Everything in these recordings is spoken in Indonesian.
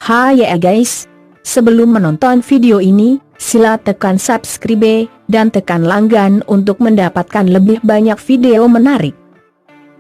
Hai ya guys, sebelum menonton video ini, sila tekan subscribe dan tekan langgan untuk mendapatkan lebih banyak video menarik.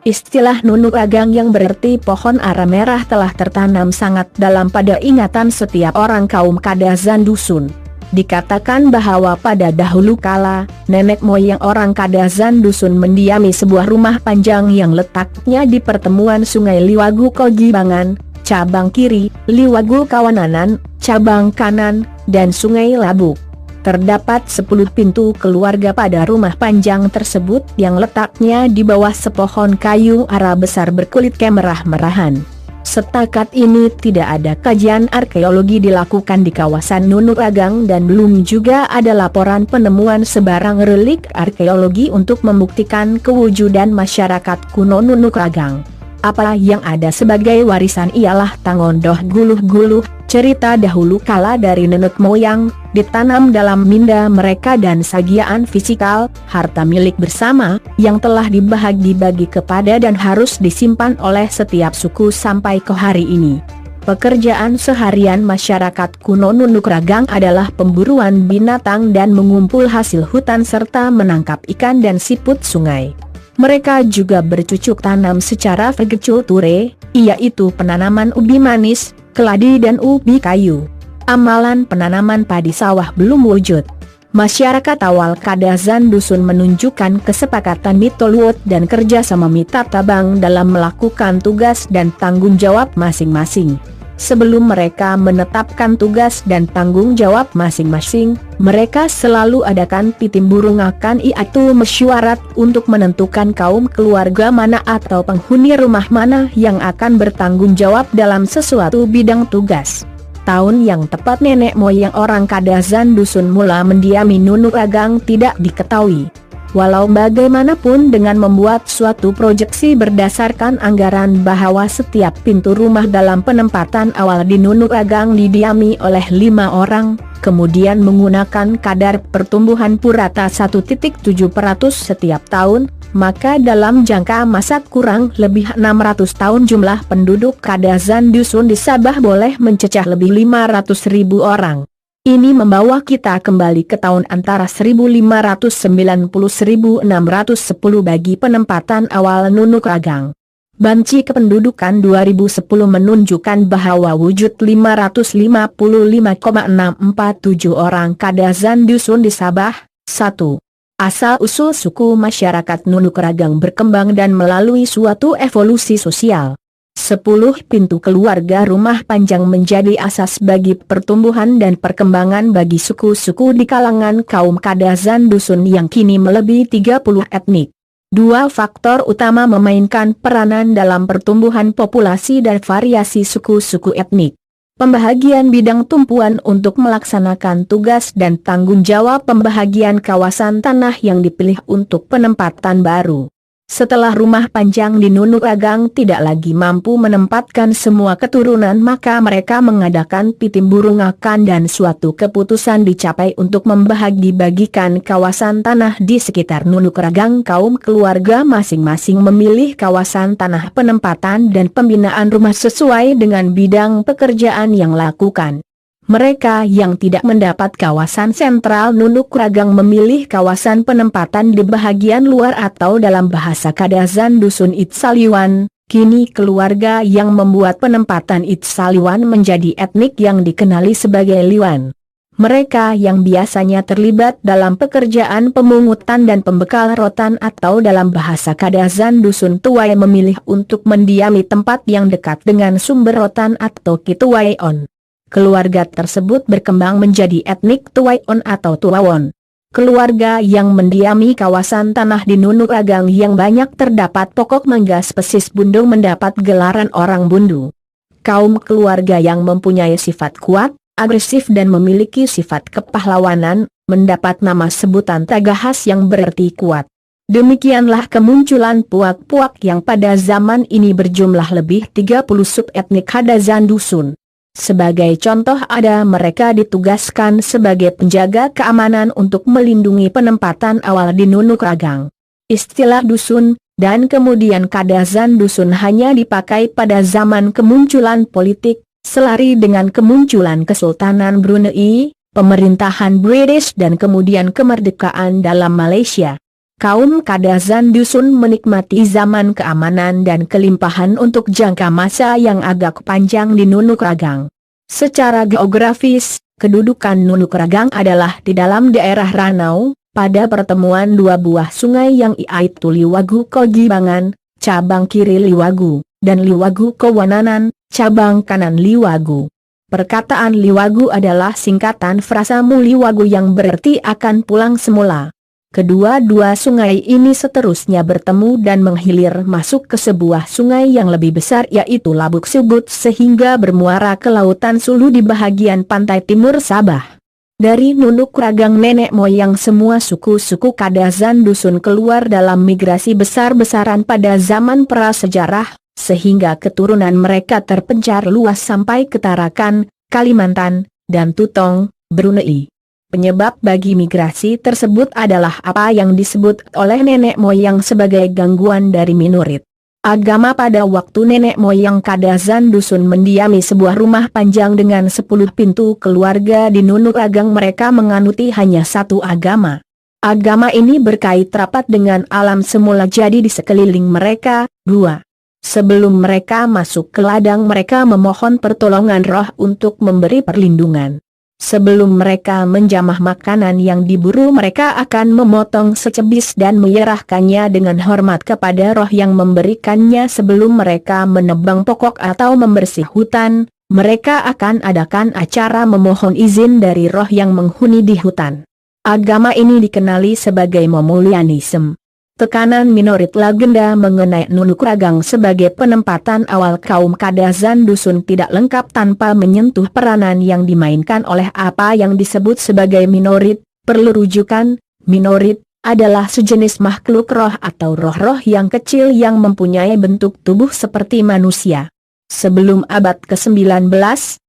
Istilah Nunuk Agang yang berarti pohon ara merah telah tertanam sangat dalam pada ingatan setiap orang kaum Kadazan dusun. Dikatakan bahwa pada dahulu kala, nenek moyang orang Kadazan dusun mendiami sebuah rumah panjang yang letaknya di pertemuan Sungai Liwagu Kogibangan, cabang kiri, Liwagu Kawananan, cabang kanan, dan Sungai Labuk. Terdapat 10 pintu keluarga pada rumah panjang tersebut yang letaknya di bawah sepohon kayu ara besar berkulit kemerah-merahan. Setakat ini tidak ada kajian arkeologi dilakukan di kawasan Nunuk Agang dan belum juga ada laporan penemuan sebarang relik arkeologi untuk membuktikan kewujudan masyarakat kuno Nunuk Agang. Apa yang ada sebagai warisan ialah Tangondoh Guluh-Guluh, cerita dahulu kala dari nenek moyang, ditanam dalam minda mereka dan sagiaan fisikal, harta milik bersama, yang telah dibagi-bagi kepada dan harus disimpan oleh setiap suku sampai ke hari ini. Pekerjaan seharian masyarakat kuno Nunuk Agang adalah pemburuan binatang dan mengumpul hasil hutan serta menangkap ikan dan siput sungai. Mereka juga bercucuk tanam secara vergeculture, yaitu penanaman ubi manis, keladi dan ubi kayu. Amalan penanaman padi sawah belum wujud. Masyarakat awal Kadazan dusun menunjukkan kesepakatan mitolwot dan kerjasama mitra tabang dalam melakukan tugas dan tanggung jawab masing-masing. Sebelum mereka menetapkan tugas dan tanggung jawab masing-masing, mereka selalu adakan pitimburungakan iaitu mesyuarat untuk menentukan kaum keluarga mana atau penghuni rumah mana yang akan bertanggung jawab dalam sesuatu bidang tugas. Tahun yang tepat nenek moyang orang Kadazan dusun mula mendiami Nunuk Agang tidak diketahui. Walau bagaimanapun dengan membuat suatu proyeksi berdasarkan anggaran bahwa setiap pintu rumah dalam penempatan awal di Nunuk Agang didiami oleh 5 orang, kemudian menggunakan kadar pertumbuhan purata 1.7% setiap tahun, maka dalam jangka masa kurang lebih 600 tahun jumlah penduduk Kadazan dusun di Sabah boleh mencecah lebih 500.000 orang. Ini membawa kita kembali ke tahun antara 1590-1610 bagi penempatan awal Nunuk Agang. Banci kependudukan 2010 menunjukkan bahwa wujud 555,647 orang Kadazan dusun di Sabah. 1. Asal-usul suku masyarakat Nunuk Agang berkembang dan melalui suatu evolusi sosial. 10 pintu keluarga rumah panjang menjadi asas bagi pertumbuhan dan perkembangan bagi suku-suku di kalangan kaum Kadazan dusun yang kini melebihi 30 etnik. 2 faktor utama memainkan peranan dalam pertumbuhan populasi dan variasi suku-suku etnik. Pembahagian bidang tumpuan untuk melaksanakan tugas dan tanggung jawab pembahagian kawasan tanah yang dipilih untuk penempatan baru. Setelah rumah panjang di Nunuk Agang tidak lagi mampu menempatkan semua keturunan, maka mereka mengadakan pitimburungakan dan suatu keputusan dicapai untuk membagi-bagikan kawasan tanah di sekitar Nunuk Agang. Kaum keluarga masing-masing memilih kawasan tanah penempatan dan pembinaan rumah sesuai dengan bidang pekerjaan yang lakukan. Mereka yang tidak mendapat kawasan sentral Nunuk Agang memilih kawasan penempatan di bahagian luar atau dalam bahasa Kadazan dusun Itsaliwan. Kini keluarga yang membuat penempatan Itsaliwan menjadi etnik yang dikenali sebagai Liwan. Mereka yang biasanya terlibat dalam pekerjaan pemungutan dan pembekal rotan atau dalam bahasa Kadazan dusun Tuwai memilih untuk mendiami tempat yang dekat dengan sumber rotan atau Kituwaion. Keluarga tersebut berkembang menjadi etnik Tuwaion atau Tuawon. Keluarga yang mendiami kawasan tanah di Nunuk Agang yang banyak terdapat pokok mangga spesies Bundung mendapat gelaran orang Bundu. Kaum keluarga yang mempunyai sifat kuat, agresif dan memiliki sifat kepahlawanan, mendapat nama sebutan Tagahas yang berarti kuat. Demikianlah kemunculan puak-puak yang pada zaman ini berjumlah lebih 30 subetnik Kadazan dusun. Sebagai contoh ada mereka ditugaskan sebagai penjaga keamanan untuk melindungi penempatan awal di Nunuk Agang. Istilah dusun, dan kemudian Kadazan dusun hanya dipakai pada zaman kemunculan politik, Selari dengan kemunculan Kesultanan Brunei, pemerintahan British dan kemudian kemerdekaan dalam Malaysia, kaum Kadazan Dusun menikmati zaman keamanan dan kelimpahan untuk jangka masa yang agak panjang di Nunuk Ragang. Secara geografis, kedudukan Nunuk Ragang adalah di dalam daerah Ranau, pada pertemuan dua buah sungai yang yaitu Liwagu Kogibangan, cabang kiri Liwagu, dan Liwagu Kowananan, cabang kanan Liwagu. Perkataan Liwagu adalah singkatan frasa Muliwagu yang berarti akan pulang semula. Kedua-dua sungai ini seterusnya bertemu dan menghilir masuk ke sebuah sungai yang lebih besar yaitu Labuk Sugut sehingga bermuara ke Lautan Sulu di bahagian pantai timur Sabah. Dari Nunuk Ragang nenek moyang semua suku-suku Kadazan Dusun keluar dalam migrasi besar-besaran pada zaman prasejarah, sehingga keturunan mereka terpencar luas sampai ke Tarakan, Kalimantan, dan Tutong, Brunei. Penyebab bagi migrasi tersebut adalah apa yang disebut oleh nenek moyang sebagai gangguan dari Minorit agama. Pada waktu nenek moyang Kadazan Dusun mendiami sebuah rumah panjang dengan 10 pintu keluarga di Nunuk Ragang, mereka menganuti hanya satu agama. Agama ini berkait rapat dengan alam semula jadi di sekeliling mereka. 2. Sebelum mereka masuk ke ladang mereka memohon pertolongan roh untuk memberi perlindungan. Sebelum mereka menjamah makanan yang diburu mereka akan memotong secebis dan menyerahkannya dengan hormat kepada roh yang memberikannya. Sebelum mereka menebang pokok atau membersih hutan, mereka akan adakan acara memohon izin dari roh yang menghuni di hutan. Agama ini dikenali sebagai Momulianisme. Tekanan Minorit legenda mengenai Nunuk Ragang sebagai penempatan awal kaum Kadazan Dusun tidak lengkap tanpa menyentuh peranan yang dimainkan oleh apa yang disebut sebagai Minorit. Perlu rujukan, Minorit adalah sejenis makhluk roh atau roh-roh yang kecil yang mempunyai bentuk tubuh seperti manusia. Sebelum abad ke-19,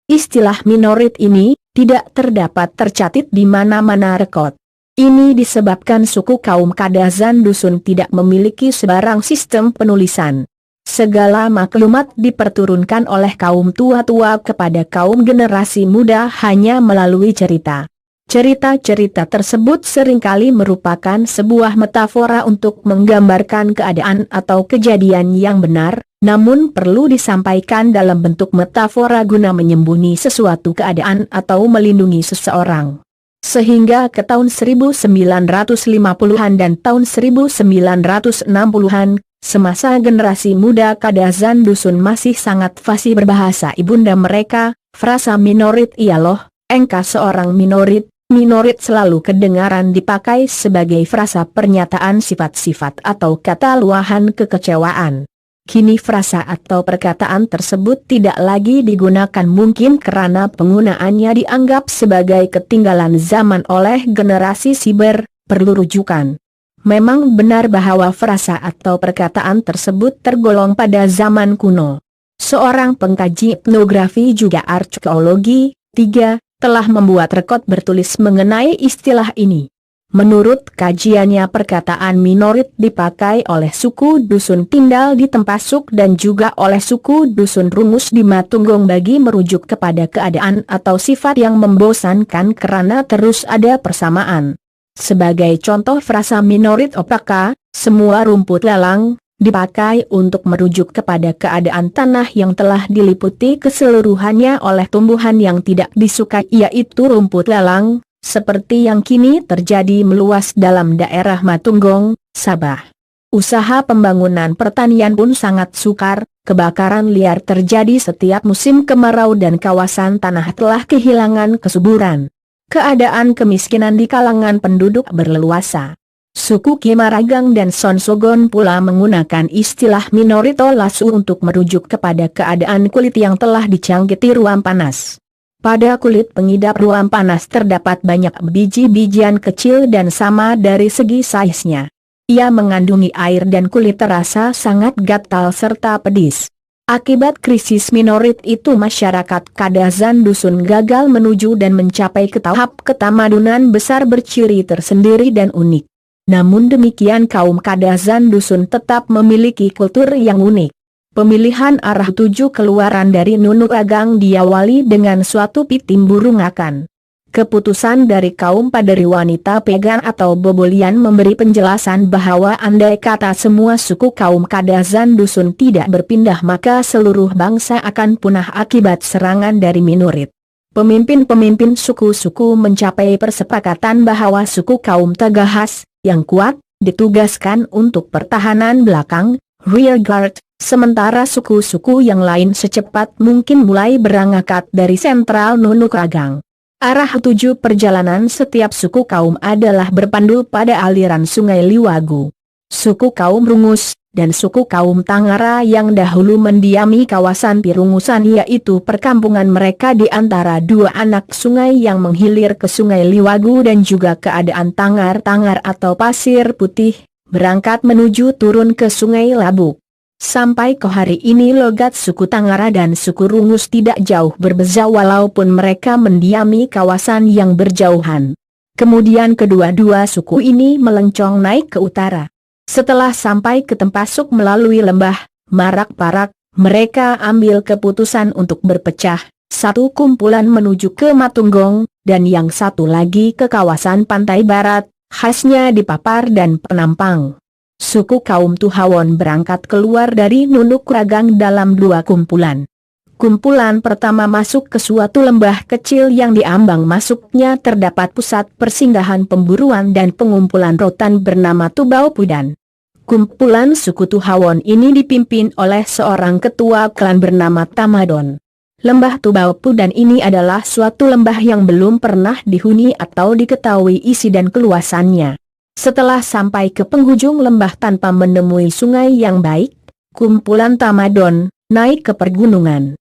istilah Minorit ini tidak terdapat tercatat di mana-mana rekod. Ini disebabkan suku kaum Kadazan Dusun tidak memiliki sebarang sistem penulisan. Segala maklumat diperturunkan oleh kaum tua-tua kepada kaum generasi muda hanya melalui cerita. Cerita-cerita tersebut seringkali merupakan sebuah metafora untuk menggambarkan keadaan atau kejadian yang benar, namun perlu disampaikan dalam bentuk metafora guna menyembunyi sesuatu keadaan atau melindungi seseorang. Sehingga ke tahun 1950-an dan tahun 1960-an, semasa generasi muda Kadazan Dusun masih sangat fasih berbahasa ibunda mereka, frasa Minorit ialah, engkau seorang Minorit. Minorit selalu kedengaran dipakai sebagai frasa pernyataan sifat-sifat atau kata luahan kekecewaan. Kini frasa atau perkataan tersebut tidak lagi digunakan mungkin karena penggunaannya dianggap sebagai ketinggalan zaman oleh generasi siber. Perlu rujukan. Memang benar bahwa frasa atau perkataan tersebut tergolong pada zaman kuno. Seorang pengkaji etnografi juga arkeologi, 3, telah membuat rekod bertulis mengenai istilah ini. Menurut kajiannya perkataan Minorit dipakai oleh suku Dusun Tindal di Tempasuk dan juga oleh suku Dusun Rungus di Matunggong bagi merujuk kepada keadaan atau sifat yang membosankan karena terus ada persamaan. Sebagai contoh frasa Minorit opaka, semua rumput lelang, dipakai untuk merujuk kepada keadaan tanah yang telah diliputi keseluruhannya oleh tumbuhan yang tidak disukai yaitu rumput lelang, seperti yang kini terjadi meluas dalam daerah Matunggong, Sabah. Usaha pembangunan pertanian pun sangat sukar, kebakaran liar terjadi setiap musim kemarau dan kawasan tanah telah kehilangan kesuburan. Keadaan kemiskinan di kalangan penduduk berleluasa. Suku Kimaragang dan Sonsogon pula menggunakan istilah Minorito Lasu untuk merujuk kepada keadaan kulit yang telah dicangkiti ruam panas. Pada kulit pengidap ruam panas terdapat banyak biji-bijian kecil dan sama dari segi saiznya. Ia mengandungi air dan kulit terasa sangat gatal serta pedis. Akibat krisis Minorit itu masyarakat Kadazan Dusun gagal menuju dan mencapai ke tahap ketamadunan besar berciri tersendiri dan unik. Namun demikian kaum Kadazan Dusun tetap memiliki kultur yang unik. Pemilihan arah tuju keluaran dari Nunuk Agang diawali dengan suatu pitim burung akan. Keputusan dari kaum paderi wanita Pegan atau Bobolian memberi penjelasan bahwa andai kata semua suku kaum Kadazan dusun tidak berpindah maka seluruh bangsa akan punah akibat serangan dari Minurit. Pemimpin-pemimpin suku-suku mencapai persepakatan bahwa suku kaum Tagahas, yang kuat, ditugaskan untuk pertahanan belakang, rear guard, sementara suku-suku yang lain secepat mungkin mulai berangkat dari sentral Nunuk Agang. Arah tuju perjalanan setiap suku kaum adalah berpandu pada aliran sungai Liwagu. Suku kaum Rungus dan suku kaum Tangara yang dahulu mendiami kawasan Pirungusan yaitu perkampungan mereka di antara dua anak sungai yang menghilir ke sungai Liwagu dan juga keadaan Tangar-Tangar atau Pasir Putih, berangkat menuju turun ke sungai Labuk. Sampai ke hari ini logat suku Tangara dan suku Rungus tidak jauh berbeza walaupun mereka mendiami kawasan yang berjauhan. Kemudian kedua-dua suku ini melencong naik ke utara. Setelah sampai ke Tempasuk melalui lembah Marak-Parak, mereka ambil keputusan untuk berpecah, satu kumpulan menuju ke Matunggong, dan yang satu lagi ke kawasan pantai barat, khasnya di Papar dan Penampang. Suku kaum Tuhawon berangkat keluar dari Nunuk Agang dalam dua kumpulan. Kumpulan pertama masuk ke suatu lembah kecil yang diambang masuknya terdapat pusat persinggahan pemburuan dan pengumpulan rotan bernama Tubau Pudan. Kumpulan suku Tuhawon ini dipimpin oleh seorang ketua klan bernama Tamadon. Lembah Tubau Pudan ini adalah suatu lembah yang belum pernah dihuni atau diketahui isi dan keluasannya. Setelah sampai ke penghujung lembah tanpa menemui sungai yang baik, kumpulan Tamadon naik ke pergunungan.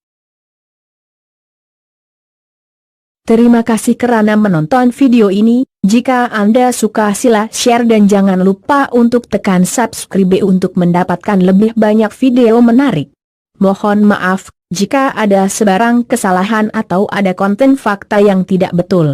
Terima kasih kerana menonton video ini. Jika Anda suka sila share dan jangan lupa untuk tekan subscribe untuk mendapatkan lebih banyak video menarik. Mohon maaf jika ada sebarang kesalahan atau ada konten fakta yang tidak betul.